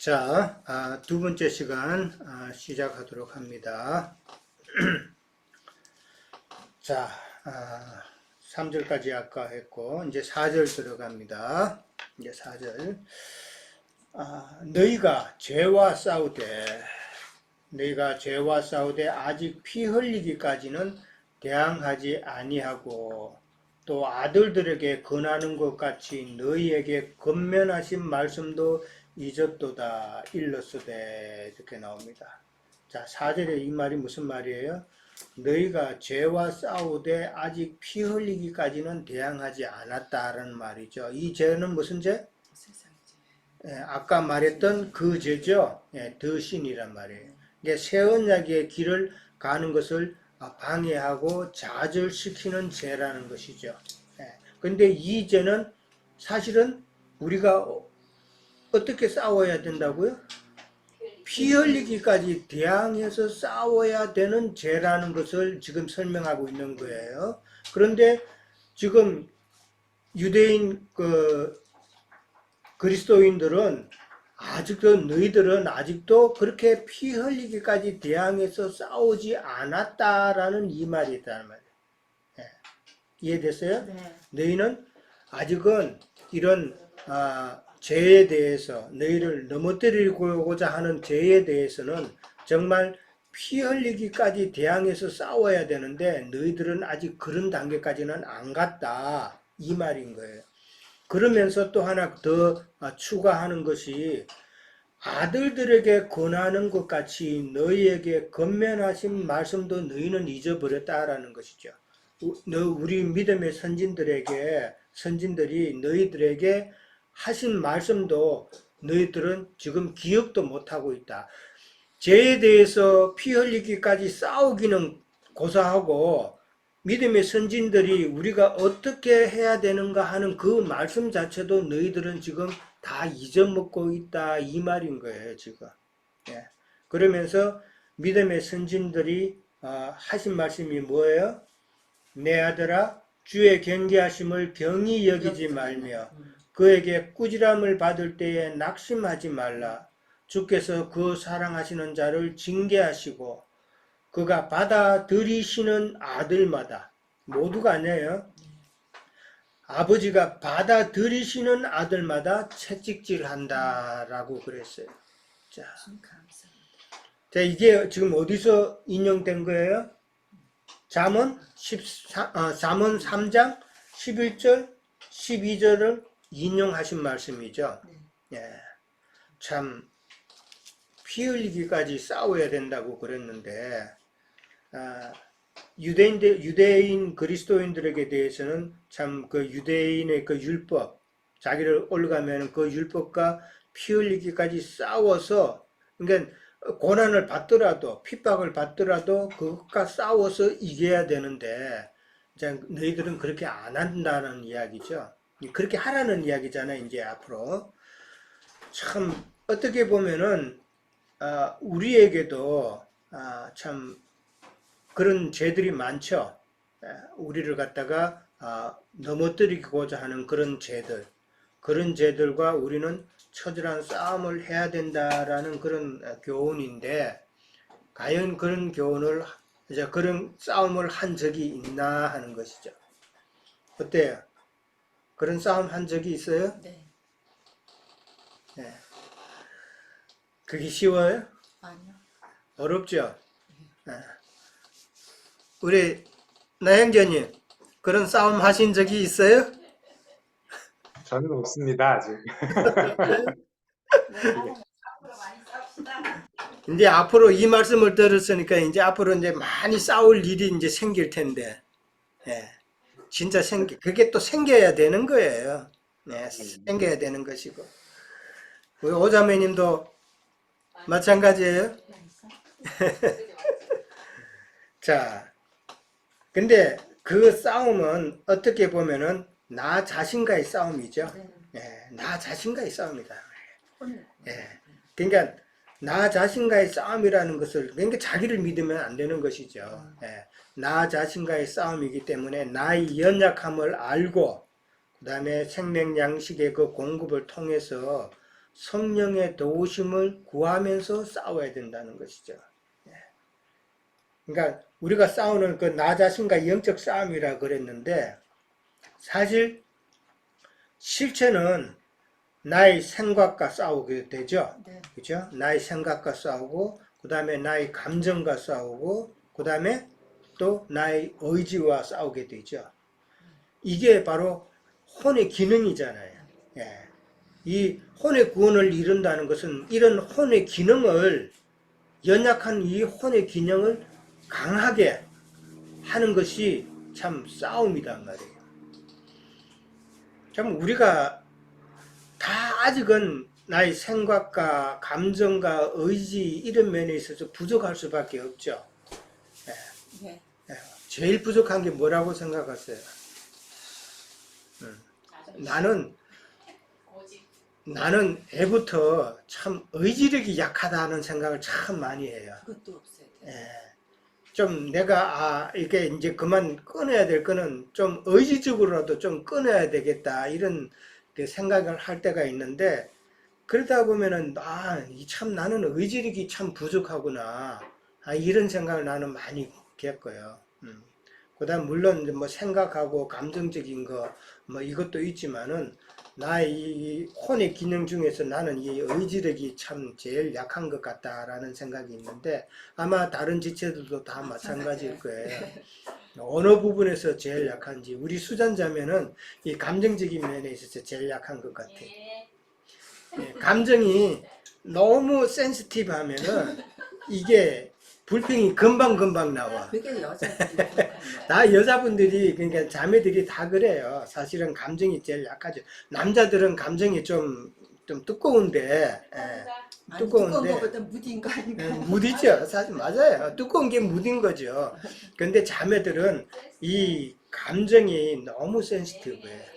자, 두 번째 시간 시작하도록 합니다. 자, 3절까지 아까 했고 이제 4절 들어갑니다. 이제 4절. 너희가 죄와 싸우되 아직 피 흘리기까지는 대항하지 아니하고 또 아들들에게 권하는 것 같이 너희에게 권면하신 말씀도 잊었도다 일렀으되 이렇게 나옵니다. 자, 4절에 이 말이 무슨 말이에요? 너희가 죄와 싸우되 아직 피 흘리기까지는 대항하지 않았다라는 말이죠. 이 죄는 무슨 죄? 아까 말했던 그 죄죠. 더신이란 말이에요. 이게 새 언약의 길을 가는 것을 방해하고 좌절시키는 죄라는 것이죠. 근데 이 죄는 사실은 우리가 어떻게 싸워야 된다고요? 피 흘리기까지 대항해서 싸워야 되는 죄라는 것을 지금 설명하고 있는 거예요. 그런데 지금 유대인 그리스도인들은 너희들은 아직도 그렇게 피 흘리기까지 대항해서 싸우지 않았다라는 이 말이다는 말이에요. 이해됐어요? 네. 너희는 아직은 이런 죄에 대해서 너희를 넘어뜨리고자 하는 죄에 대해서는 정말 피 흘리기까지 대항해서 싸워야 되는데 너희들은 아직 그런 단계까지는 안 갔다 이 말인 거예요. 그러면서 또 하나 더 추가하는 것이 아들들에게 권하는 것 같이 너희에게 권면하신 말씀도 너희는 잊어버렸다라는 것이죠. 우리 믿음의 선진들이 너희들에게 하신 말씀도 너희들은 지금 기억도 못하고 있다. 죄에 대해서 피 흘리기까지 싸우기는 고사하고 믿음의 선진들이 우리가 어떻게 해야 되는가 하는 그 말씀 자체도 너희들은 지금 다 잊어먹고 있다 이 말인 거예요 지금. 그러면서 믿음의 선진들이 하신 말씀이 뭐예요? 내 아들아 주의 경계하심을 경히 여기지 말며 그에게 꾸지람을 받을 때에 낙심하지 말라. 주께서 그 사랑하시는 자를 징계하시고 그가 받아들이시는 아들마다 모두가 아니에요. 아버지가 받아들이시는 아들마다 채찍질한다라고 그랬어요. 자, 이게 지금 어디서 인용된 거예요? 잠언 3장 11절 12절을 인용하신 말씀이죠. 참 피 흘리기까지 싸워야 된다고 그랬는데 유대인 그리스도인들에게 대해서는 참 그 유대인의 그 율법, 자기를 올라가면 그 율법과 피 흘리기까지 싸워서, 그러니까 고난을 받더라도, 핍박을 받더라도 그것과 싸워서 이겨야 되는데, 너희들은 그렇게 안 한다는 이야기죠. 그렇게 하라는 이야기잖아요, 이제 앞으로. 참, 어떻게 보면은, 우리에게도, 참, 그런 죄들이 많죠. 우리를 갖다가 넘어뜨리고자 하는 그런 죄들과 우리는 처절한 싸움을 해야 된다라는 그런 교훈인데, 과연 그런 그런 싸움을 한 적이 있나 하는 것이죠. 어때요? 그런 싸움 한 적이 있어요? 네. 그게 쉬워요? 아니요. 어렵죠? 우리 나영자님 그런 싸움 하신 적이 있어요? 저는 없습니다 아직. 이제 앞으로 이 말씀을 들었으니까 이제 앞으로 이제 많이 싸울 일이 이제 생길 텐데, 진짜 그게 또 생겨야 되는 거예요. 생겨야 되는 것이고. 우리 오자매님도 마찬가지예요. 자. 근데 그 싸움은 어떻게 보면은 나 자신과의 싸움이죠. 나 자신과의 싸움이다. 그러니까 나 자신과의 싸움이라는 것을, 그러니까 자기를 믿으면 안 되는 것이죠. 나 자신과의 싸움이기 때문에 나의 연약함을 알고 그 다음에 생명 양식의 그 공급을 통해서 성령의 도우심을 구하면서 싸워야 된다는 것이죠. 그러니까 우리가 싸우는 그 나 자신과 영적 싸움이라 그랬는데 사실 실체는 나의 생각과 싸우게 되죠. 네. 그죠? 나의 생각과 싸우고, 그 다음에 나의 감정과 싸우고, 그 다음에 또 나의 의지와 싸우게 되죠. 이게 바로 혼의 기능이잖아요. 예. 이 혼의 구원을 이룬다는 것은 이런 혼의 기능을, 연약한 이 혼의 기능을 강하게 하는 것이 참 싸움이란 말이에요. 참 우리가 다 아직은 나의 생각과 감정과 의지 이런 면에 있어서 부족할 수밖에 없죠. 네. 제일 부족한 게 뭐라고 생각하세요? 나는 애부터 참 의지력이 약하다는 생각을 참 많이 해요. 그것도 없어요. 좀 내가 이게 이제 그만 끊어야 될 거는 좀 의지적으로라도 좀 끊어야 되겠다 이런 그 생각을 할 때가 있는데, 그러다 보면은 참 나는 의지력이 참 부족하구나 이런 생각을 나는 많이 겪어요. 그다음 물론 이제 뭐 생각하고 감정적인 거 뭐 이것도 있지만은 나의 이 혼의 기능 중에서 나는 이 의지력이 참 제일 약한 것 같다라는 생각이 있는데, 아마 다른 지체들도 다 마찬가지일 거예요. 어느 부분에서 제일 약한지, 우리 수잔자면은 이 감정적인 면에 있어서 제일 약한 것 같아요. 감정이 너무 센시티브 하면은 이게 불평이 금방금방 나와. 그게 여자들이 다 여자분들이, 그러니까 자매들이 다 그래요. 사실은 감정이 제일 약하죠. 남자들은 감정이 좀 두꺼운데, 두꺼운 것보다 무딘 거 아닌가? 무디죠. 사실 맞아요. 두꺼운 게 무딘 거죠. 근데 자매들은 이 감정이 너무 센시티브해요.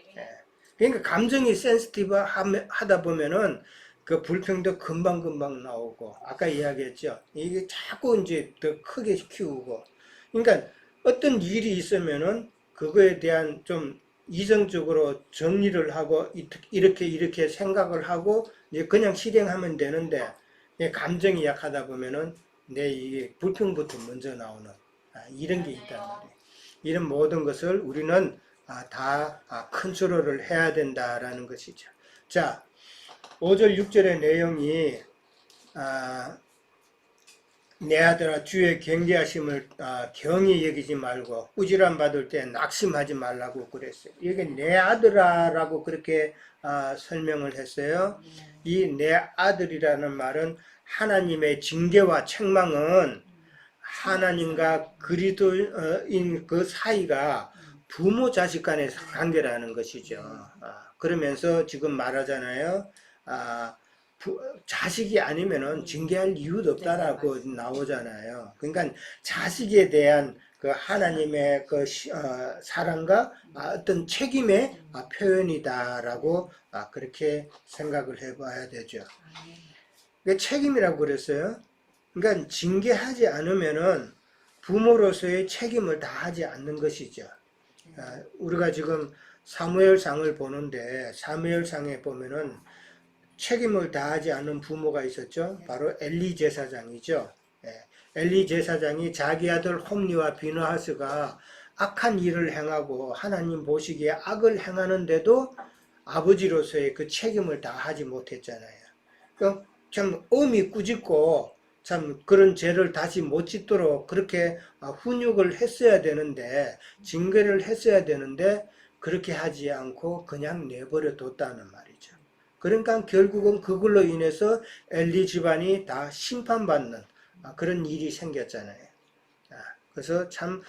그러니까 감정이 센시티브 하다 보면은 그 불평도 금방금방 나오고, 아까 이야기했죠. 이게 자꾸 이제 더 크게 키우고. 그러니까 어떤 일이 있으면은 그거에 대한 좀 이성적으로 정리를 하고 이렇게 생각을 하고 이제 그냥 실행하면 되는데, 감정이 약하다 보면은 내 이 불평부터 먼저 나오는 이런 게 있단 말이에요. 이런 모든 것을 우리는 다 컨트롤을 해야 된다라는 것이죠. 자, 5절 6절의 내용이 내 아들아 주의 경계하심을 경히 여기지 말고 꾸지람 받을 때 낙심하지 말라고 그랬어요. 이게 내 아들아라고 그렇게 설명을 했어요. 이 내 아들이라는 말은 하나님의 징계와 책망은 하나님과 그리스도인 그 사이가 부모 자식 간의 관계라는 것이죠. 그러면서 지금 말하잖아요. 자식이 아니면은 징계할 이유도 없다라고 나오잖아요. 그러니까 자식에 대한 그 하나님의 그 사랑과 어떤 책임의 표현이다라고 그렇게 생각을 해봐야 되죠. 그 책임이라고 그랬어요. 그러니까 징계하지 않으면은 부모로서의 책임을 다하지 않는 것이죠. 우리가 지금 사무엘상을 보는데 사무엘상에 보면은 책임을 다하지 않는 부모가 있었죠. 바로 엘리 제사장이죠. 엘리 제사장이 자기 아들 홈리와 비느하스가 악한 일을 행하고 하나님 보시기에 악을 행하는데도 아버지로서의 그 책임을 다하지 못했잖아요. 참 엄히 꾸짖고 참 그런 죄를 다시 못 짓도록 그렇게 훈육을 했어야 되는데, 징계를 했어야 되는데 그렇게 하지 않고 그냥 내버려 뒀다는 말이죠. 그러니까 결국은 그걸로 인해서 엘리 집안이 다 심판받는 그런 일이 생겼잖아요. 그래서 참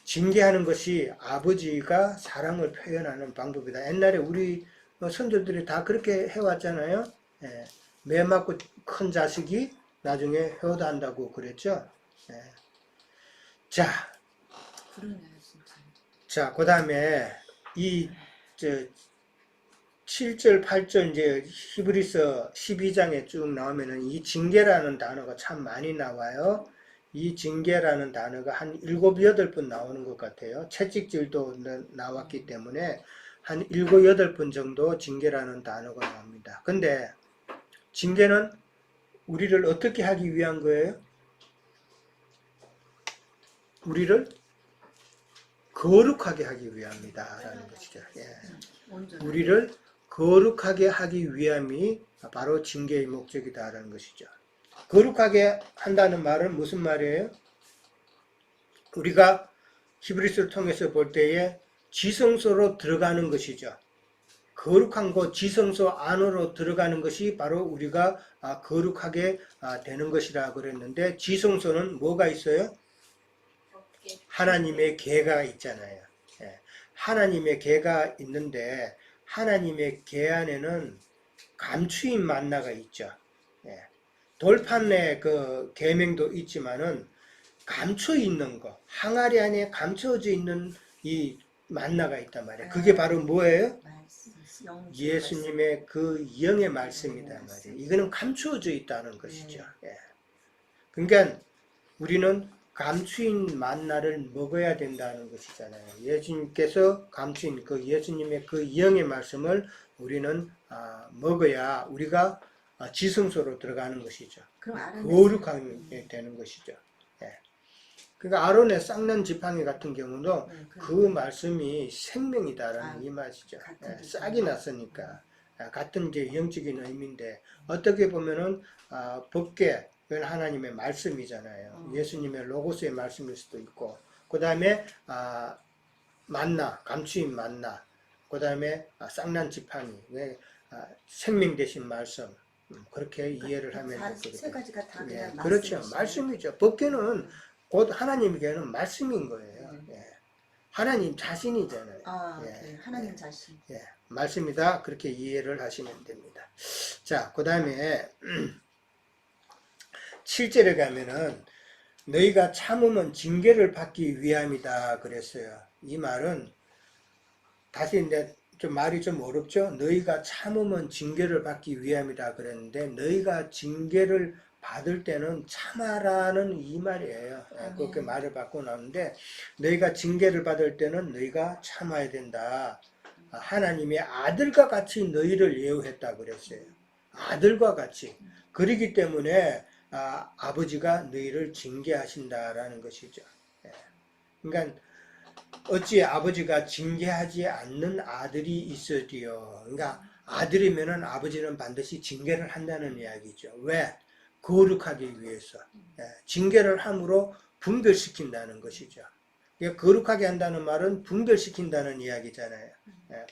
징계하는 것이 아버지가 사랑을 표현하는 방법이다. 옛날에 우리 선조들이 다 그렇게 해왔잖아요. 매 맞고 큰 자식이 나중에 효도한다고 그랬죠. 자, 그러네요, 진짜. 자, 그 다음에 이 7절, 8절 이제 히브리서 12장에 쭉 나오면은 이 징계라는 단어가 참 많이 나와요. 이 징계라는 단어가 한 7, 8번 나오는 것 같아요. 채찍질도 나왔기 때문에 한 7, 8번 정도 징계라는 단어가 나옵니다. 근데 징계는 우리를 어떻게 하기 위한 거예요? 우리를 거룩하게 하기 위함이다라는 것이죠. 예. 우리를 거룩하게 하기 위함이 바로 징계의 목적이다라는 것이죠. 거룩하게 한다는 말은 무슨 말이에요? 우리가 히브리서를 통해서 볼 때에 지성소로 들어가는 것이죠. 거룩한 곳 지성소 안으로 들어가는 것이 바로 우리가 거룩하게 되는 것이라 그랬는데, 지성소는 뭐가 있어요? 하나님의 계가 있잖아요. 예. 하나님의 계가 있는데 하나님의 계 안에는 감추인 만나가 있죠. 예. 돌판에 그 계명도 있지만은 감춰 있는 거, 항아리 안에 감춰져 있는 이 만나가 있단 말이에요. 그게 바로 뭐예요? 예수님의 그 영의 말씀이다 말이에요. 이거는 감추어져 있다는 것이죠. 예. 그러니까 우리는 감추인 만나를 먹어야 된다는 것이잖아요. 예수님께서 감추인 그 예수님의 그 영의 말씀을 우리는 먹어야 우리가 지성소로 들어가는 것이죠. 거룩하게 되는 것이죠. 예. 그러니까 아론의 쌍난 지팡이 같은 경우도 그 말씀이 생명이다라는 이 말이죠. 예. 싹이 났으니까 같은 이제 영적인 의미인데, 어떻게 보면은 법궤, 그건 하나님의 말씀이잖아요. 예수님의 로고스의 말씀일 수도 있고, 그 다음에 만나, 감추인 만나, 그 다음에 쌍난 지팡이, 생명 되신 말씀, 그렇게 이해를 하면 세 가지가 다 그냥 그렇죠. 말씀이시네요. 말씀이죠. 법궤는 곧 하나님께는 말씀인 거예요. 예. 하나님 자신이잖아요. 네. 하나님 자신. 예. 말씀이다. 그렇게 이해를 하시면 됩니다. 자, 그 다음에 7절에 가면은 너희가 참으면 징계를 받기 위함이다 그랬어요. 이 말은 다시 이제 좀 말이 좀 어렵죠. 너희가 참으면 징계를 받기 위함이다 그랬는데, 너희가 징계를 받을 때는 참아라는 이 말이에요. 그렇게 말을 받고 나오는데, 너희가 징계를 받을 때는 너희가 참아야 된다. 하나님의 아들과 같이 너희를 예우했다 그랬어요. 아들과 같이. 그러기 때문에 아버지가 너희를 징계하신다라는 것이죠. 그러니까 어찌 아버지가 징계하지 않는 아들이 있어도요. 그러니까 아들이면은 아버지는 반드시 징계를 한다는 이야기죠. 왜? 거룩하기 위해서. 징계를 함으로 분별시킨다는 것이죠. 거룩하게 한다는 말은 분별시킨다는 이야기잖아요.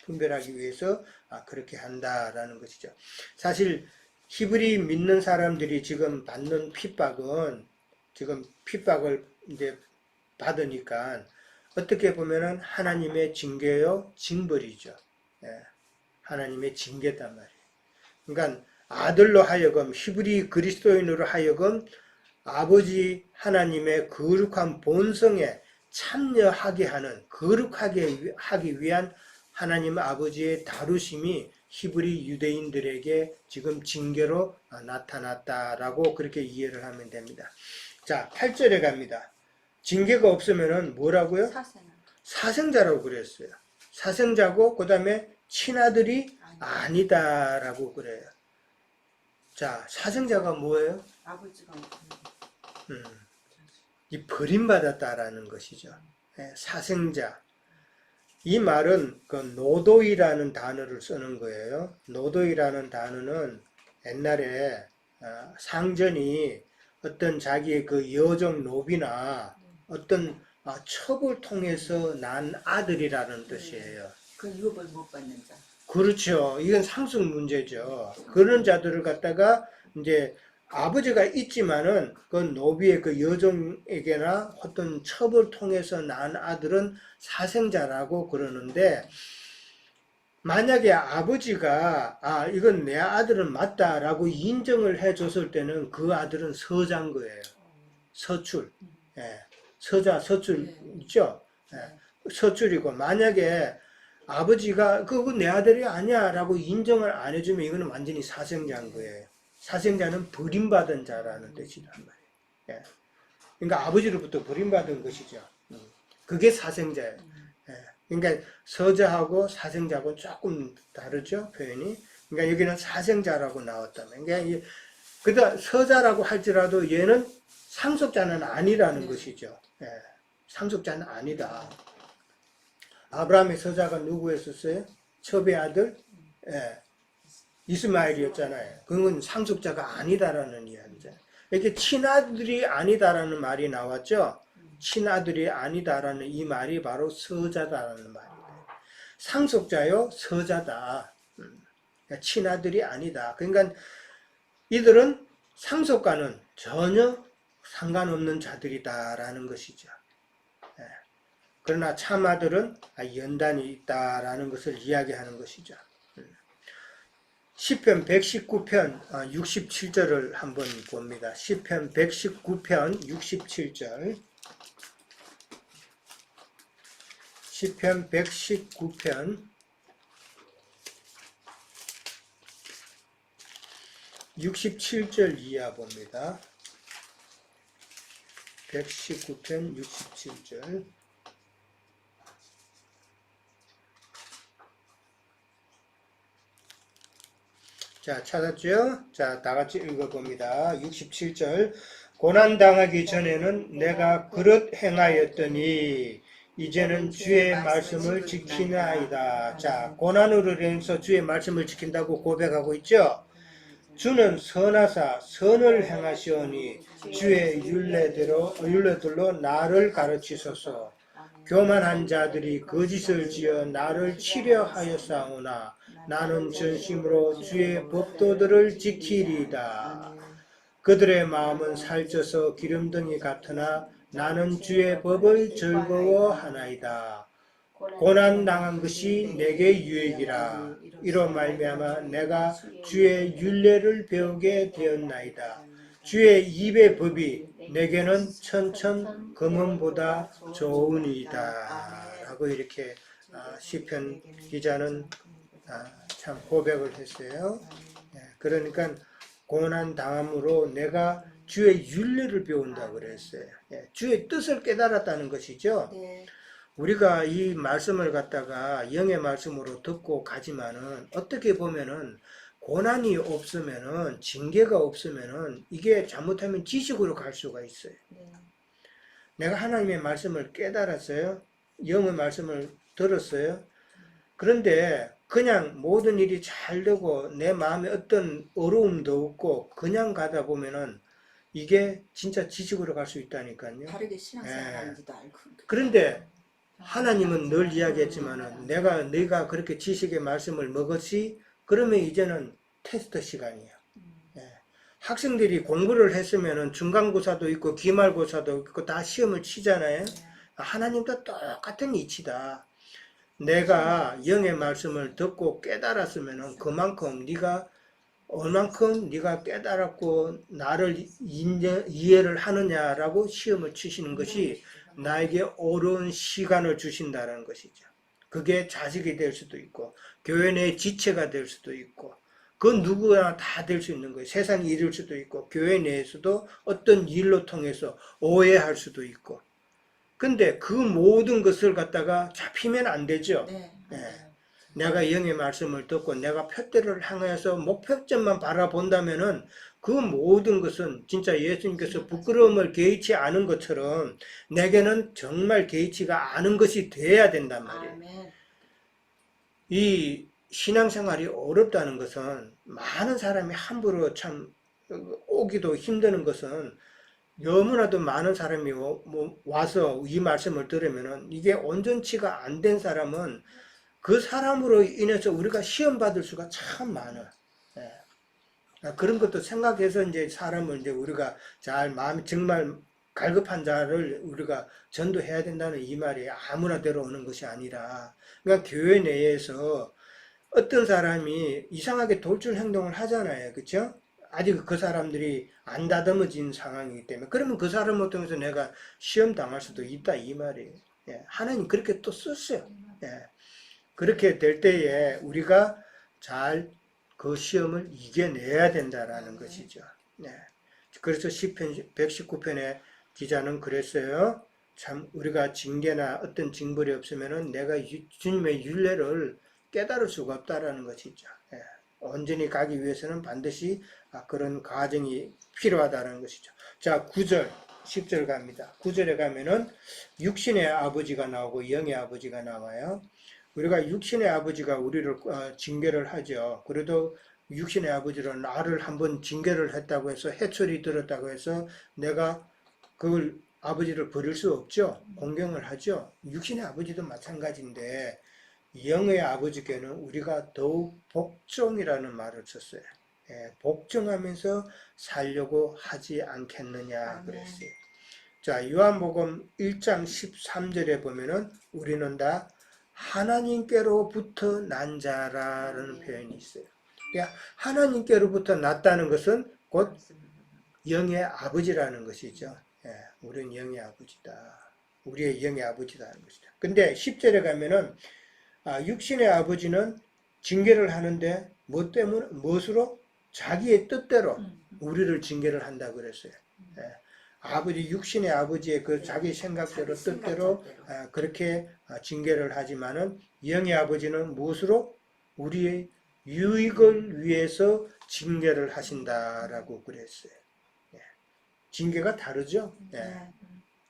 분별하기 위해서 그렇게 한다라는 것이죠. 사실 히브리 믿는 사람들이 지금 받는 핍박은, 지금 핍박을 이제 받으니까 어떻게 보면은 하나님의 징계요, 징벌이죠. 하나님의 징계단 말이에요. 그러니까 아들로 하여금, 히브리 그리스도인으로 하여금 아버지 하나님의 거룩한 본성에 참여하게 하는, 거룩하게 하기 위한 하나님 아버지의 다루심이 히브리 유대인들에게 지금 징계로 나타났다라고 그렇게 이해를 하면 됩니다. 자, 8절에 갑니다. 징계가 없으면은 뭐라고요? 사생자라고 그랬어요. 사생자고, 그 다음에 친아들이 아니다라고 그래요. 자, 사생자가 뭐예요? 아버지가 이 버림받았다라는 것이죠. 사생자. 이 말은 그 노도이라는 단어를 쓰는 거예요. 노도이라는 단어는 옛날에 상전이 어떤 자기의 그 여종 노비나 어떤 첩을 통해서 난 아들이라는 뜻이에요. 그 유업을 못 받는 자. 그렇죠. 이건 상속 문제죠. 그런 자들을 갖다가 이제 아버지가 있지만은 그 노비의 그 여종에게나 어떤 첩을 통해서 난 아들은 사생자라고 그러는데, 만약에 아버지가 이건 내 아들은 맞다라고 인정을 해줬을 때는 그 아들은 서자인 거예요. 서출. 서자, 서출 있죠? 서출이고, 만약에 아버지가 그거 내 아들이 아니야 라고 인정을 안 해주면 이거는 완전히 사생자인 거예요. 사생자는 버림받은 자라는 뜻이란 말이에요. 그러니까 아버지로부터 버림받은 것이죠. 그게 사생자예요. 그러니까 서자하고 사생자하고 조금 다르죠, 표현이. 그러니까 여기는 사생자라고 나왔다면. 그러니까 그다 서자라고 할지라도 얘는 상속자는 아니라는 것이죠. 예, 상속자는 아니다. 아브라함의 서자가 누구였었어요? 첩의 아들? 예, 이스마엘이었잖아요. 그건 상속자가 아니다라는 이야기잖아요. 이렇게 친아들이 아니다라는 말이 나왔죠. 친아들이 아니다라는 이 말이 바로 서자다라는 말이에요. 상속자요, 서자다. 그러니까 친아들이 아니다. 그러니까 이들은 상속과는 전혀 상관없는 자들이다라는 것이죠. 예. 그러나 참아들은 연단이 있다라는 것을 이야기하는 것이죠. 시편 119편 67절을 한번 봅니다. 시편 119편 67절. 시편 119편 67절 이하 봅니다. 119편 67절. 자, 찾았죠? 자, 다 같이 읽어봅니다. 67절. 고난당하기 전에는 내가 그릇 행하였더니 이제는 주의 말씀을 지키나이다. 자, 고난으로 인해서 주의 말씀을 지킨다고 고백하고 있죠? 주는 선하사 선을 행하시오니 주의 율례들로 나를 가르치소서. 교만한 자들이 거짓을 지어 나를 치려하였사오나 나는 전심으로 주의 법도들을 지키리이다. 그들의 마음은 살쪄서 기름등이 같으나 나는 주의 법을 즐거워하나이다. 고난당한 것이 내게 유익이라. 이로 말미암아 내가 주의 율례를 배우게 되었나이다. 주의 입의 법이 내게는 천천 금은보다 좋으니이다. 라고 이렇게 시편 기자는 참 고백을 했어요. 그러니까 고난당함으로 내가 주의 율례를 배운다 그랬어요. 주의 뜻을 깨달았다는 것이죠. 네. 우리가 이 말씀을 갖다가 영의 말씀으로 듣고 가지만은 어떻게 보면은 고난이 없으면은 징계가 없으면은 이게 잘못하면 지식으로 갈 수가 있어요. 네. 내가 하나님의 말씀을 깨달았어요. 영의 말씀을 들었어요. 그런데 그냥 모든 일이 잘 되고 내 마음에 어떤 어려움도 없고 그냥 가다 보면은 이게 진짜 지식으로 갈 수 있다니까요. 다르게 신앙생활하는지도 알고. 그런데 하나님은 늘 이야기했지만은 네가 그렇게 지식의 말씀을 먹었지? 그러면 이제는 테스트 시간이야. 학생들이 공부를 했으면은 중간고사도 있고 기말고사도 있고 다 시험을 치잖아요. 하나님도 똑같은 이치다. 내가 영의 말씀을 듣고 깨달았으면은 그만큼 네가 얼만큼 네가 깨달았고 나를 이해를 하느냐라고 시험을 치시는 것이 나에게 어려운 시간을 주신다는 것이죠. 그게 자식이 될 수도 있고 교회 내 지체가 될 수도 있고 그 누구나 다 될 수 있는 거예요. 세상 일일 수도 있고 교회 내에서도 어떤 일로 통해서 오해할 수도 있고 근데 그 모든 것을 갖다가 잡히면 안 되죠. 네. 내가 영의 말씀을 듣고 내가 표대를 향해서 목표점만 바라본다면은 그 모든 것은 진짜 예수님께서 부끄러움을 개의치 않은 것처럼 내게는 정말 개의치가 않은 것이 돼야 된단 말이에요. 아멘. 이 신앙생활이 어렵다는 것은 많은 사람이 함부로 참 오기도 힘드는 것은 너무나도 많은 사람이 와서 이 말씀을 들으면은 이게 온전치가 안 된 사람은 그 사람으로 인해서 우리가 시험 받을 수가 참 많아. 그런 것도 생각해서 이제 사람을 이제 우리가 잘 마음이 정말 갈급한 자를 우리가 전도해야 된다는 이 말이 아무나 데려오는 것이 아니라 그러니까 교회 내에서 어떤 사람이 이상하게 돌출 행동을 하잖아요. 그렇죠? 아직 그 사람들이 안 다듬어진 상황이기 때문에 그러면 그 사람을 통해서 내가 시험 당할 수도 있다 이 말이에요. 하나님 그렇게 또 썼어요. 그렇게 될 때에 우리가 잘 그 시험을 이겨내야 된다라는 것이죠. 그래서 시편 119편의 기자는 그랬어요. 참 우리가 징계나 어떤 징벌이 없으면은 내가 주님의 윤례를 깨달을 수가 없다라는 것이죠. 예. 온전히 가기 위해서는 반드시 그런 과정이 필요하다는 것이죠. 자, 9절, 10절 갑니다. 9절에 가면은 육신의 아버지가 나오고 영의 아버지가 나와요. 우리가 육신의 아버지가 우리를 징계를 하죠. 그래도 육신의 아버지는 나를 한번 징계를 했다고 해서 해초리 들었다고 해서 내가 그걸 아버지를 버릴 수 없죠. 공경을 하죠. 육신의 아버지도 마찬가지인데 영의 아버지께는 우리가 더욱 복종이라는 말을 썼어요. 예, 복종하면서 살려고 하지 않겠느냐 그랬어요. 자, 요한복음 1장 13절에 보면은 우리는 다 하나님께로부터 난 자라는 표현이 있어요. 그러니까 하나님께로부터 났다는 것은 곧 영의 아버지라는 것이죠. 예, 우리는 영의 아버지다. 우리의 영의 아버지다는 것이다. 근데 10절에 가면은 육신의 아버지는 징계를 하는데 무엇으로? 자기의 뜻대로 우리를 징계를 한다 그랬어요. 예, 아버지, 육신의 아버지의 그 자기 생각대로 뜻대로 그렇게 징계를 하지만은 영의 아버지는 무엇으로? 우리의 유익을 위해서 징계를 하신다라고 그랬어요. 예. 징계가 다르죠. 예.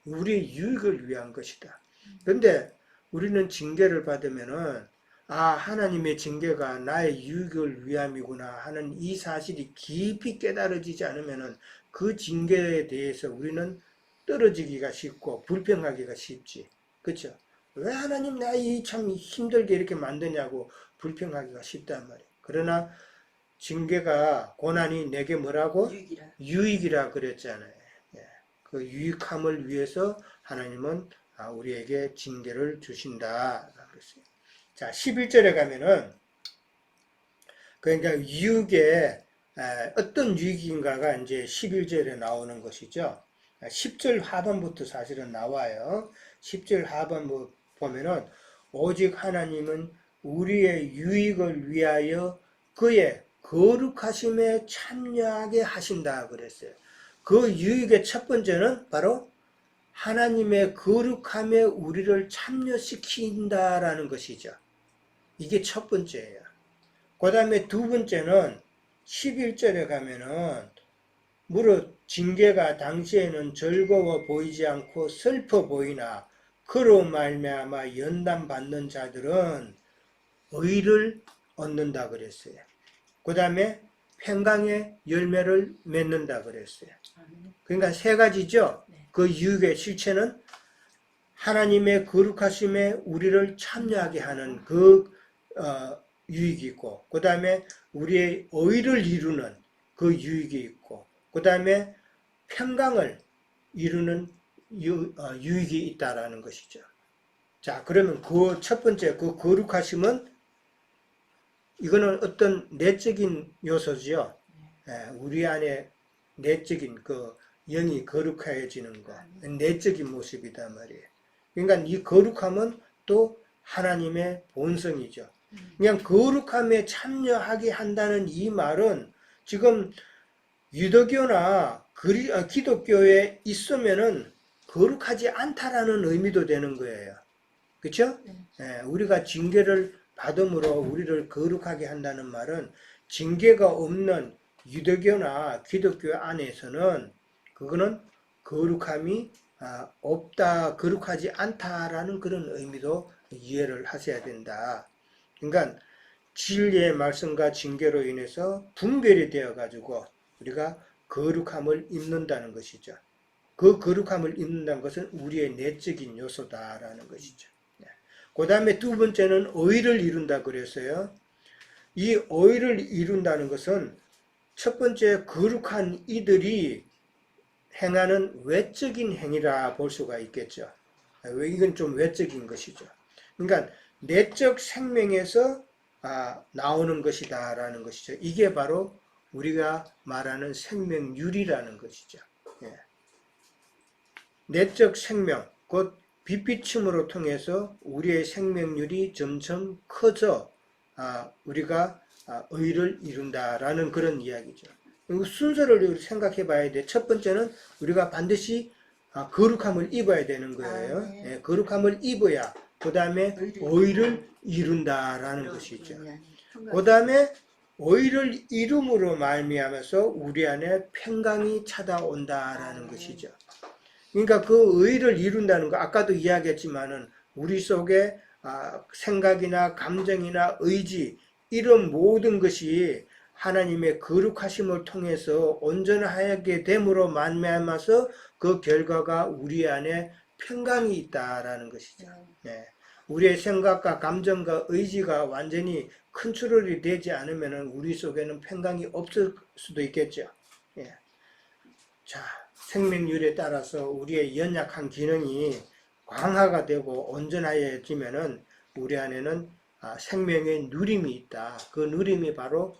우리의 유익을 위한 것이다. 그런데 우리는 징계를 받으면은 하나님의 징계가 나의 유익을 위함이구나 하는 이 사실이 깊이 깨달아지지 않으면은 그 징계에 대해서 우리는 떨어지기가 쉽고 불평하기가 쉽지. 그렇죠? 왜 하나님 나 이 참 힘들게 이렇게 만드냐고 불평하기가 쉽단 말이에요. 그러나 징계가 고난이 내게 뭐라고? 유익이라 그랬잖아요. 예. 그 유익함을 위해서 하나님은 우리에게 징계를 주신다 그랬어요. 자, 11절에 가면은 그러니까 유익의 어떤 유익인가가 이제 11절에 나오는 것이죠. 10절 하반부터 사실은 나와요. 10절 하반 보면은 오직 하나님은 우리의 유익을 위하여 그의 거룩하심에 참여하게 하신다 그랬어요. 그 유익의 첫 번째는 바로 하나님의 거룩함에 우리를 참여시킨다라는 것이죠. 이게 첫 번째예요. 그 다음에 두 번째는 11절에 가면은 무릇 징계가 당시에는 즐거워 보이지 않고 슬퍼 보이나 그로 말미암아 연단받는 자들은 의를 얻는다 그랬어요. 그 다음에 평강의 열매를 맺는다 그랬어요. 그러니까 세 가지죠. 그 유익의 실체는 하나님의 거룩하심에 우리를 참여하게 하는 그 유익이 있고, 그 다음에 우리의 의를 이루는 그 유익이 있고, 그 다음에 평강을 이루는 유익이 있다라는 것이죠. 자, 그러면 그 첫 번째 그 거룩하심은 이거는 어떤 내적인 요소지요. 우리 안에 내적인 그 영이 거룩해지는 것, 내적인 모습이단 말이에요. 그러니까 이 거룩함은 또 하나님의 본성이죠. 그냥 거룩함에 참여하게 한다는 이 말은 지금 유대교나 기독교에 있으면은 거룩하지 않다라는 의미도 되는 거예요. 그렇죠? 우리가 징계를 받음으로 우리를 거룩하게 한다는 말은 징계가 없는 유대교나 기독교 안에서는 그거는 거룩함이 없다, 거룩하지 않다라는 그런 의미도 이해를 하셔야 된다. 그러니까 진리의 말씀과 징계로 인해서 분별이 되어 가지고 우리가 거룩함을 입는다는 것이죠. 그 거룩함을 입는다는 것은 우리의 내적인 요소다라는 것이죠. 그 다음에 두 번째는 의를 이룬다 그랬어요. 이 의를 이룬다는 것은 첫 번째 거룩한 이들이 행하는 외적인 행위라 볼 수가 있겠죠. 이건 좀 외적인 것이죠. 그러니까 내적 생명에서 나오는 것이다라는 것이죠. 이게 바로 우리가 말하는 생명률이라는 것이죠. 내적 생명, 곧 빛비춤으로 통해서 우리의 생명률이 점점 커져 우리가 의를 이룬다라는 그런 이야기죠. 순서를 생각해 봐야 돼. 첫 번째는 우리가 반드시 거룩함을 입어야 되는 거예요. 네. 예, 거룩함을 입어야 그 다음에 의를 이룬다라는 것이죠. 그 다음에 의를 이룸으로 말미암아서 우리 안에 평강이 찾아온다라는 것이죠. 그러니까 그 의를 이룬다는 거 아까도 이야기했지만은 우리 속에 생각이나 감정이나 의지 이런 모든 것이 하나님의 거룩하심을 통해서 온전하게 됨으로 말미암아서 그 결과가 우리 안에 평강이 있다라는 것이죠. 네. 우리의 생각과 감정과 의지가 완전히 컨트롤이 되지 않으면 우리 속에는 평강이 없을 수도 있겠죠. 예. 자, 생명률에 따라서 우리의 연약한 기능이 강화가 되고 온전해지면은 우리 안에는 생명의 누림이 있다. 그 누림이 바로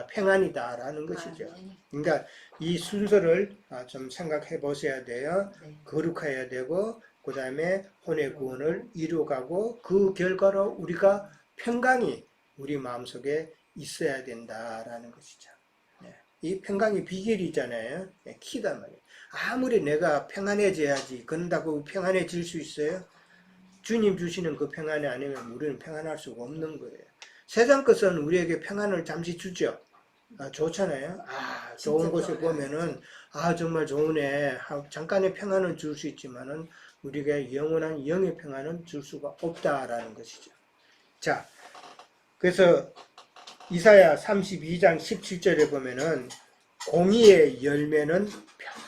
평안이다라는 것이죠. 그러니까 이 순서를 좀 생각해 보셔야 돼요. 거룩해야 되고 그 다음에 혼의 구원을 이루어가고 그 결과로 우리가 평강이 우리 마음속에 있어야 된다라는 것이죠. 이 평강의 비결이 있잖아요. 키단 말이에요. 아무리 내가 평안해져야지 그런다고 평안해질 수 있어요? 주님 주시는 그 평안이 아니면 우리는 평안할 수가 없는 거예요. 세상 것은 우리에게 평안을 잠시 주죠. 좋잖아요. 좋은 곳에 보면은 정말 좋으네. 잠깐의 평안은 줄 수 있지만은 우리가 영원한 영의 평안은 줄 수가 없다라는 것이죠. 자, 그래서 이사야 32장 17절에 보면은 공의의 열매는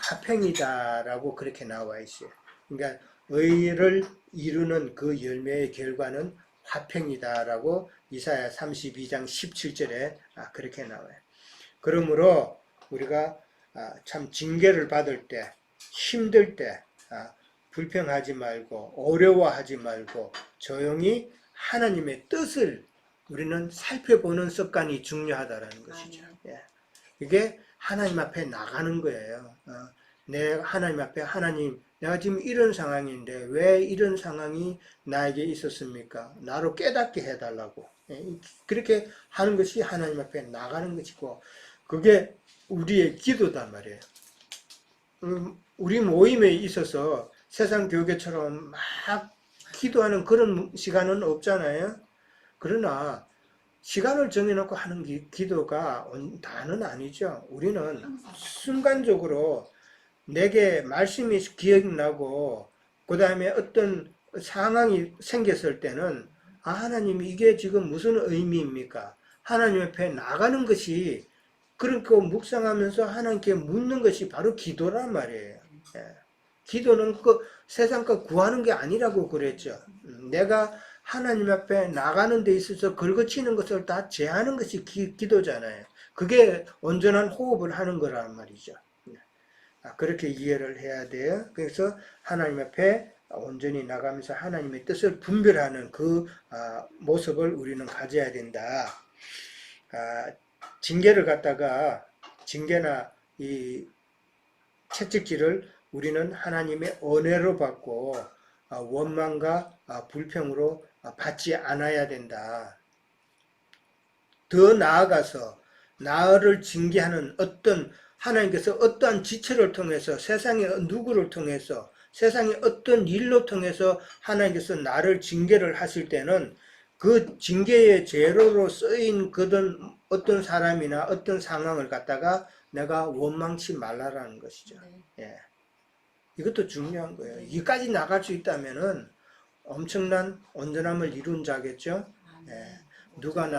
화평이다라고 그렇게 나와 있어요. 그러니까 의를 이루는 그 열매의 결과는 화평이다라고 이사야 32장 17절에 그렇게 나와요. 그러므로 우리가 참 징계를 받을 때, 힘들 때 불평하지 말고 어려워하지 말고 조용히 하나님의 뜻을 우리는 살펴보는 습관이 중요하다라는 것이죠. 이게 하나님 앞에 나가는 거예요. 하나님 앞에 하나님, 내가 지금 이런 상황인데 왜 이런 상황이 나에게 있었습니까? 나로 깨닫게 해달라고. 그렇게 하는 것이 하나님 앞에 나가는 것이고 그게 우리의 기도단 말이에요. 우리 모임에 있어서 세상 교회처럼 막 기도하는 그런 시간은 없잖아요. 그러나 시간을 정해놓고 하는 기도가 다는 아니죠. 우리는 순간적으로 내게 말씀이 기억나고 그 다음에 어떤 상황이 생겼을 때는 하나님 이게 지금 무슨 의미입니까? 하나님 앞에 나가는 것이 그렇게 묵상하면서 하나님께 묻는 것이 바로 기도란 말이에요. 기도는 그 세상 거 구하는 게 아니라고 그랬죠. 내가 하나님 앞에 나가는 데 있어서 긁어치는 것을 다 제하는 것이 기도잖아요. 그게 온전한 호흡을 하는 거란 말이죠. 그렇게 이해를 해야 돼요. 그래서 하나님 앞에 온전히 나가면서 하나님의 뜻을 분별하는 그 모습을 우리는 가져야 된다. 징계나 이 채찍질을 우리는 하나님의 은혜로 받고 원망과 불평으로 받지 않아야 된다. 더 나아가서 나를 징계하는 하나님께서 어떠한 지체를 통해서 세상의 누구를 통해서 세상의 어떤 일로 통해서 하나님께서 나를 징계를 하실 때는 그 징계의 재료로 쓰인 어떤 사람이나 어떤 상황을 갖다가 내가 원망치 말라라는 것이죠. 이것도 중요한 거예요. 이까지 나갈 수 있다면은 엄청난 온전함을 이룬 자겠죠. 누가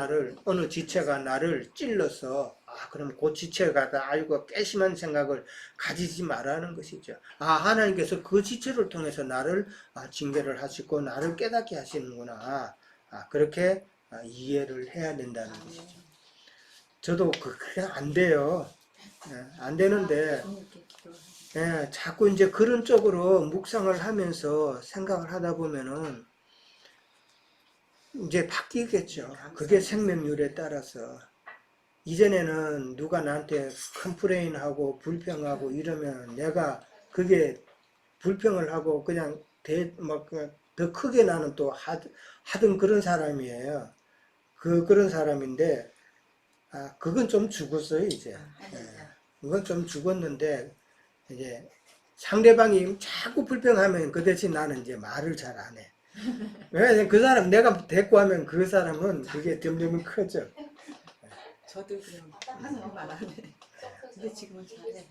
어느 지체가 나를 찔러서 그럼 그 지체가 다 알고 깨심한 생각을 가지지 말라는 것이죠. 하나님께서 그 지체를 통해서 나를 징계를 하시고 나를 깨닫게 하시는구나. 그렇게 이해를 해야 된다는 것이죠. 저도 그냥 안 돼요. 안 되는데 자꾸 이제 그런 쪽으로 묵상을 하면서 생각을 하다 보면은 이제 바뀌겠죠. 그게 생명률에 따라서. 이전에는 누가 나한테 컴플레인하고 불평하고 이러면 내가 그게 불평을 하고 그냥 더 크게 나는 또 하던 그런 사람이에요. 그런 사람인데 그건 좀 죽었어요 이제. 그건 좀 죽었는데 이제 상대방이 자꾸 불평하면 그 대신 나는 이제 말을 잘 안 해. 왜냐면 그 사람 내가 대꾸 하면 그 사람은 그게 점점 커져. 저도 그냥 말안 해. 근데 지금은 잘해.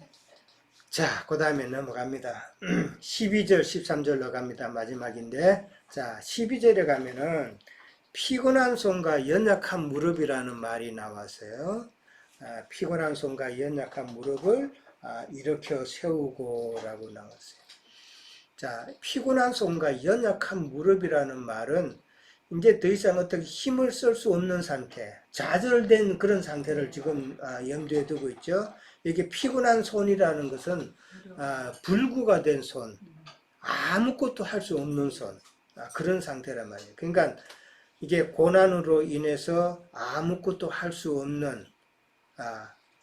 자, 그 다음에 넘어갑니다. 12절, 13절로 갑니다. 마지막인데, 자, 12절에 가면은 피곤한 손과 연약한 무릎이라는 말이 나왔어요. 피곤한 손과 연약한 무릎을 일으켜 세우고라고 나왔어요. 자, 피곤한 손과 연약한 무릎이라는 말은 이제 더 이상 어떻게 힘을 쓸 수 없는 상태, 좌절된 그런 상태를 지금 염두에 두고 있죠. 이게 피곤한 손이라는 것은 불구가 된 손, 아무것도 할 수 없는 손, 그런 상태란 말이에요. 그러니까 이게 고난으로 인해서 아무것도 할 수 없는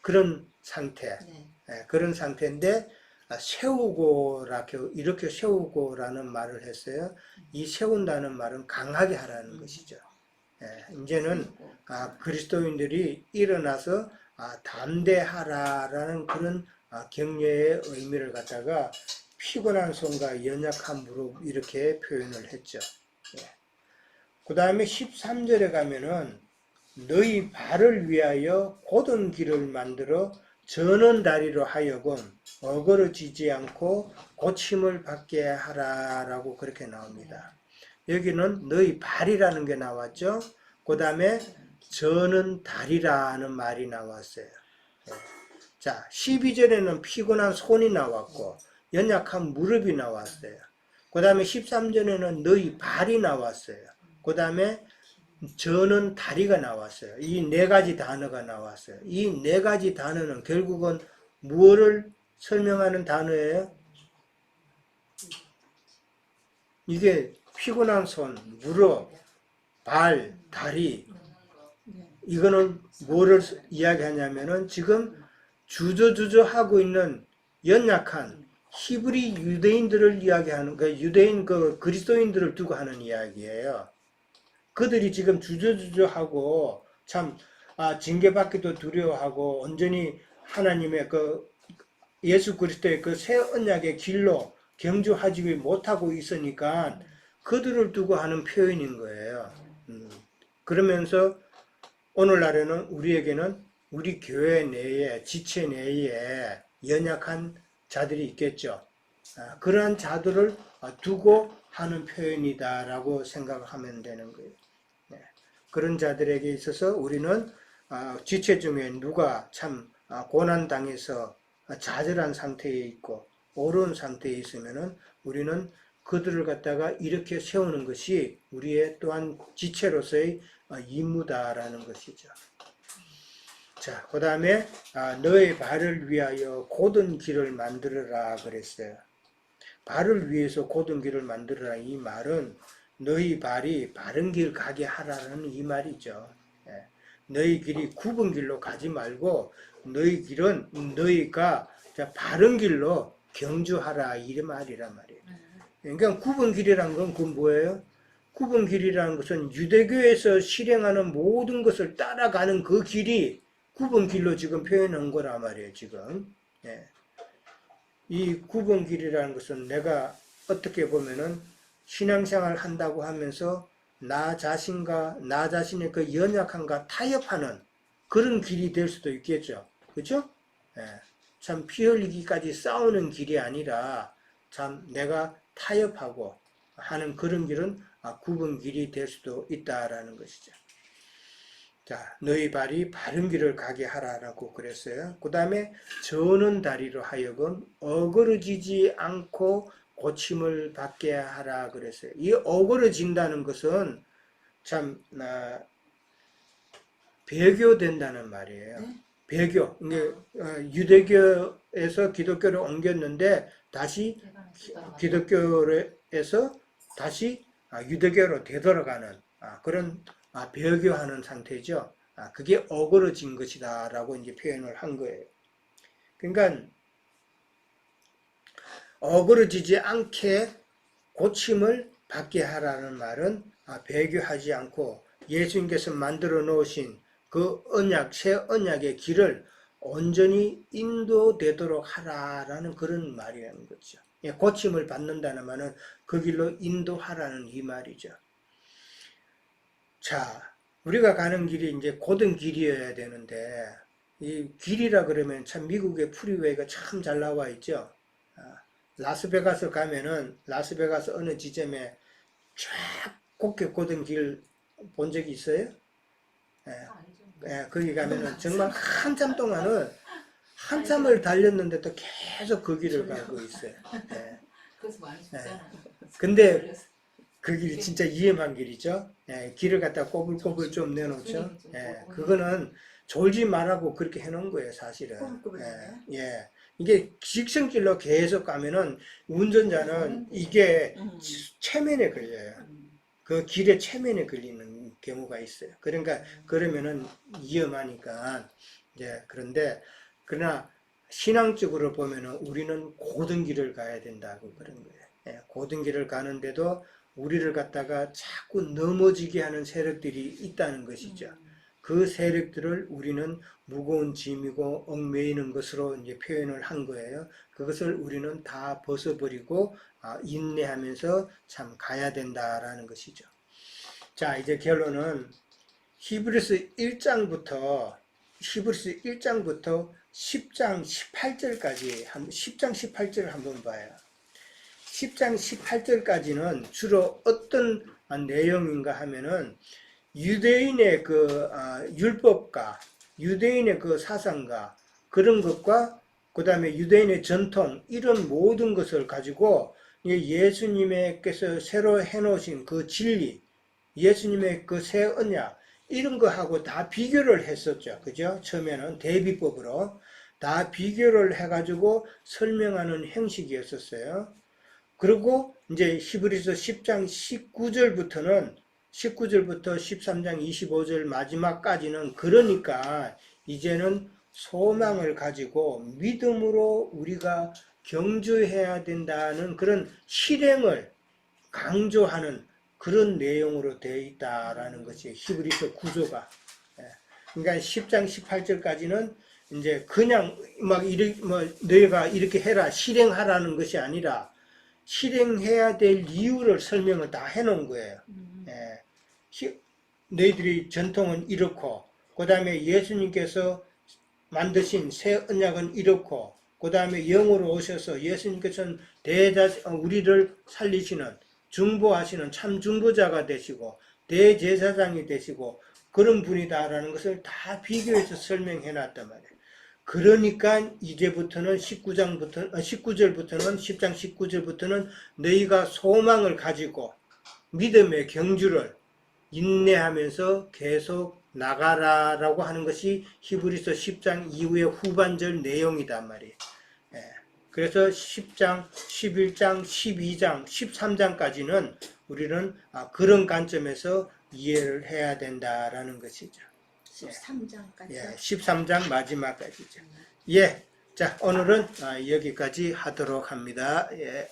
그런 상태, 네. 그런 상태인데 세우고라고 이렇게 세우고라는 말을 했어요. 이 세운다는 말은 강하게 하라는 것이죠. 이제는 그리스도인들이 일어나서 담대하라라는 그런 격려의 의미를 갖다가 피곤한 손과 연약한 무릎 이렇게 표현을 했죠. 그 다음에 13절에 가면은 너희 발을 위하여 곧은 길을 만들어 저는 다리로 하여금 어그러지지 않고 고침을 받게 하라라고 그렇게 나옵니다. 여기는 너희 발이라는 게 나왔죠. 그 다음에 저는 다리라는 말이 나왔어요. 자, 12절에는 피곤한 손이 나왔고 연약한 무릎이 나왔어요. 그 다음에 13절에는 너희 발이 나왔어요. 그 다음에 저는 다리가 나왔어요. 이 네 가지 단어가 나왔어요. 이 네 가지 단어는 결국은 무엇을 설명하는 단어예요? 이게 피곤한 손, 무릎, 발, 다리, 이거는 뭐를 이야기하냐면은 지금 주저주저하고 있는 연약한 히브리 유대인들을 이야기하는, 유대인 그리스도인들을 두고 하는 이야기예요. 그들이 지금 주저주저하고 참 징계받기도 두려워하고 온전히 하나님의 예수 그리스도의 그 새 언약의 길로 경주하지 못하고 있으니까 그들을 두고 하는 표현인 거예요. 그러면서 오늘날에는 우리에게는 우리 교회 내에 지체 내에 연약한 자들이 있겠죠. 그러한 자들을 두고 하는 표현이다라고 생각하면 되는 거예요. 그런 자들에게 있어서 우리는 지체 중에 누가 참 고난당해서 좌절한 상태에 있고 어려운 상태에 있으면은 우리는 그들을 갖다가 이렇게 세우는 것이 우리의 또한 지체로서의 임무다라는 것이죠. 자, 그 다음에 너의 발을 위하여 곧은 길을 만들어라 그랬어요. 발을 위해서 곧은 길을 만들어라 이 말은 너희 발이 바른 길 가게 하라는 이 말이죠. 너희 길이 굽은 길로 가지 말고 너희 길은 너희가 바른 길로 경주하라 이 말이란 말이에요. 그러니까 굽은 길이란 건 그건 뭐예요? 굽은 길이라는 것은 유대교에서 실행하는 모든 것을 따라가는 그 길이 굽은 길로 지금 표현한 거란 말이에요. 지금 이 굽은 길이라는 것은 내가 어떻게 보면은 신앙생활 한다고 하면서 나 자신과 나 자신의 그 연약함과 타협하는 그런 길이 될 수도 있겠죠. 그렇죠? 참 피 흘리기까지 싸우는 길이 아니라 참 내가 타협하고 하는 그런 길은 굽은 길이 될 수도 있다라는 것이죠. 자, 너희 발이 바른 길을 가게 하라라고 그랬어요. 그 다음에 저는 다리로 하여금 어그러지지 않고 고침을 받게 하라 그랬어요. 이 어그러진다는 것은 참 배교된다는 말이에요. 네? 배교. 유대교에서 기독교를 옮겼는데 다시 기독교에서 다시 유대교로 되돌아가는 그런 배교하는 상태죠. 그게 어그러진 것이다 라고 이제 표현을 한 거예요. 그러니까 어그러지지 않게 고침을 받게 하라는 말은 배교하지 않고 예수님께서 만들어 놓으신 그 언약, 새 언약의 길을 온전히 인도되도록 하라라는 그런 말이라는 거죠. 예, 고침을 받는다는 말은 그 길로 인도하라는 이 말이죠. 자, 우리가 가는 길이 이제 곧은 길이어야 되는데, 이 길이라 그러면 참 미국의 프리웨이가 참 잘 나와 있죠. 라스베가스 가면은 라스베가스 어느 지점에 쫙 곱게 곧은 길 본 적이 있어요? 예, 거기 가면은 정말 한참 동안은 한참을 달렸는데도 계속 그 길을 가고 있어요. 예. 그래서 많이 죽잖아. 근데 그 길이 진짜 위험한 길이죠. 예, 길을 갖다 꼬불꼬불 좀 내놓죠. 예, 그거는 졸지 말라고 그렇게 해놓은 거예요, 사실은. 예, 예. 이게 직선길로 계속 가면은 운전자는 이게 체면에 걸려요. 그 길의 체면에 걸리는 경우가 있어요. 그러니까 그러면은 위험하니까. 예, 그러나 신앙적으로 보면은 우리는 고든 길을 가야 된다고 그런 거예요. 예, 고든 길을 가는데도 우리를 갖다가 자꾸 넘어지게 하는 세력들이 있다는 것이죠. 그 세력들을 우리는 무거운 짐이고 얽매이는 것으로 이제 표현을 한 거예요. 그것을 우리는 다 벗어버리고 인내하면서 참 가야 된다라는 것이죠. 자, 이제 결론은 히브리서 1장부터 10장 18절까지 10장 18절을 한번 봐요. 10장 18절까지는 주로 어떤 내용인가 하면은 유대인의 그 율법과 유대인의 그 사상과 그런 것과 그 다음에 유대인의 전통 이런 모든 것을 가지고 예수님께서 새로 해놓으신 그 진리, 예수님의 그 새 언약 이런 거하고 다 비교를 했었죠. 그죠? 처음에는 대비법으로 다 비교를 해가지고 설명하는 형식이었었어요. 그리고 이제 히브리서 10장 19절부터 13장 25절 마지막까지는 그러니까 이제는 소망을 가지고 믿음으로 우리가 경주해야 된다는 그런 실행을 강조하는 그런 내용으로 되어 있다라는 것이 히브리서 구조가. 그러니까 10장 18절까지는 이제 그냥 막 너희가 이렇게 해라 실행하라는 것이 아니라 실행해야 될 이유를 설명을 다 해놓은 거예요. 너희들이 전통은 이렇고, 그 다음에 예수님께서 만드신 새 언약은 이렇고, 그 다음에 영으로 오셔서 예수님께서는 우리를 살리시는, 중보하시는 참 중보자가 되시고, 대제사장이 되시고, 그런 분이다라는 것을 다 비교해서 설명해 놨단 말이에요. 그러니까 이제부터는 19절부터는 10장 19절부터는 너희가 소망을 가지고 믿음의 경주를 인내하면서 계속 나가라라고 하는 것이 히브리서 10장 이후의 후반절 내용이단 말이에요. 그래서 10장, 11장, 12장, 13장까지는 우리는 그런 관점에서 이해를 해야 된다라는 것이죠. 13장까지. 예, 13장 마지막까지죠. 예, 자 오늘은 여기까지 하도록 합니다. 예.